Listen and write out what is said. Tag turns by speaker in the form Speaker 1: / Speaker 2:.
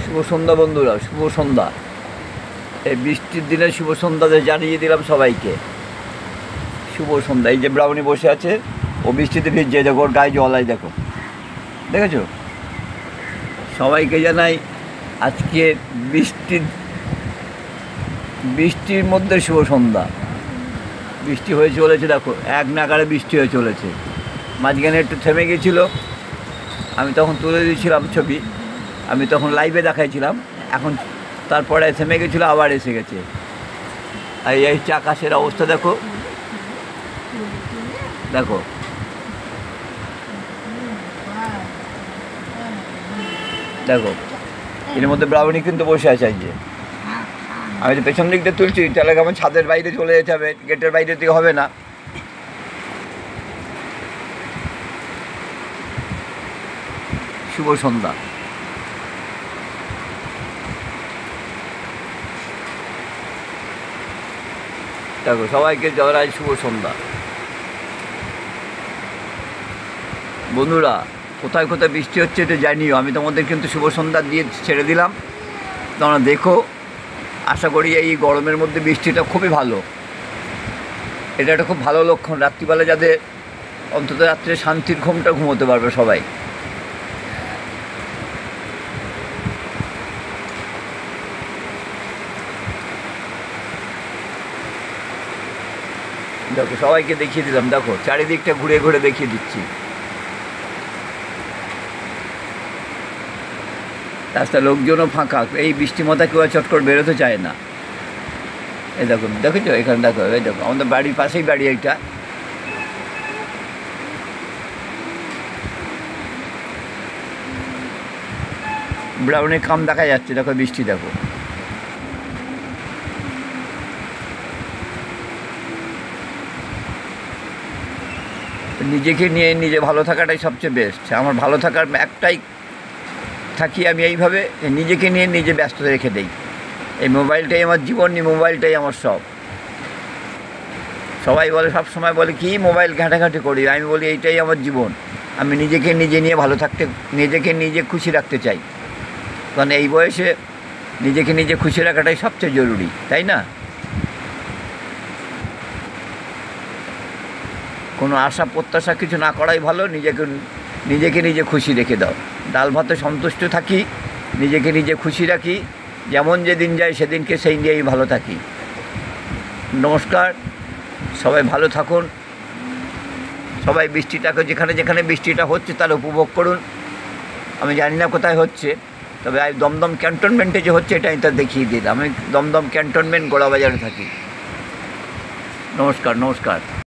Speaker 1: শুভ সন্ধ্যা বন্ধুরা, শুভ সন্ধ্যা। এই বৃষ্টির দিনে শুভ সন্ধ্যাতে জানিয়ে দিলাম সবাইকে শুভ সন্ধ্যা। এই যে ব্রাউনি বসে আছে, ও বৃষ্টিতে ভিজছে, দেখো ওর গায়ে জল হয়, দেখো, দেখেছো? সবাইকে জানাই আজকে বৃষ্টির মধ্যে শুভ সন্ধ্যা। বৃষ্টি হয়ে চলেছে, দেখো এক নাগাড়ে বৃষ্টি হয়ে চলেছে। মাঝখানে একটু থেমে গেছিলো, আমি তখন তুলে দিয়েছিলাম ছবি, আমি তখন লাইভে দেখাইছিলাম। এখন তারপরে থেমে গেছিলো, আবার এসে গেছে। আর এই আকাশের অবস্থা দেখো, দেখো দেখো এর মধ্যে ব্রাউনি কিন্তু বসে আছে। যে আমি তো পেছন দিকটা তুলছি, তাহলে আমার ছাদের বাইরে চলে যেতে হবে, গেটের বাইরে থেকে হবে না। শুভ সন্ধ্যা। দেখো সবাইকে জয়রাজ, শুভ সন্ধ্যা। বন্ধুরা, কোথায় কোথায় বৃষ্টি হচ্ছে এটা জানিও। আমি তোমাদের কিন্তু শুভ সন্ধ্যা দিয়ে ছেড়ে দিলাম, তোমরা দেখো। আশা করি এই গরমের মধ্যে বৃষ্টিটা খুবই ভালো। এটা একটা খুব ভালো লক্ষণ। রাত্রিবেলা যাদের অন্তত রাত্রে শান্তির ঘুমটা ঘুমোতে পারবে সবাই। দেখো সবাইকে দেখিয়ে দিলাম, দেখো চারিদিকটা ঘুরে ঘুরে দেখিয়ে দিচ্ছি। রাস্তা লোকজনও ফাঁকা, এই বৃষ্টি মাথা কেউ চট করে বেরোতে চায় না। এই দেখো, দেখেছো এখানে, দেখো এই দেখো আমাদের বাড়ির পাশেই বাড়ি এইটা। ব্রাউনের কাম দেখা যাচ্ছে, দেখো বৃষ্টি, দেখো নিজেকে নিয়ে নিজে ভালো থাকাটাই সবচেয়ে বেস্ট। আমার ভালো থাকার একটাই থাকি আমি এইভাবে, নিজেকে নিয়ে নিজে ব্যস্ত রেখে দেই। এই মোবাইলটাই আমার জীবন, মোবাইলটাই আমার সব। সবাই বলে, সব সময় বলে কি মোবাইল ঘাঁটাঘাঁটি করি, আমি বলি এইটাই আমার জীবন। আমি নিজেকে নিজে নিয়ে ভালো থাকতে, নিজেকে নিজে খুশি রাখতে চাই। কারণ এই বয়সে নিজেকে নিজে খুশি রাখাটাই সবচেয়ে জরুরি, তাই না? কোনো আশা প্রত্যাশা কিছু না করাই ভালো। নিজেকে নিজে খুশি রেখে দাও। ডাল ভাতে সন্তুষ্ট থাকি, নিজেকে নিজে খুশি রাখি। যেমন যেদিন যায় সেদিনকে সেই নিয়েই ভালো থাকি। নমস্কার, সবাই ভালো থাকুন। সবাই বৃষ্টিটাকে, যেখানে যেখানে বৃষ্টিটা হচ্ছে তার উপভোগ করুন। আমি জানি না কোথায় হচ্ছে, তবে দমদম ক্যান্টনমেন্টে যে হচ্ছে এটা আমি তার দেখিয়ে দিলাম। আমি দমদম ক্যান্টনমেন্ট গোড়াবাজারে থাকি। নমস্কার, নমস্কার।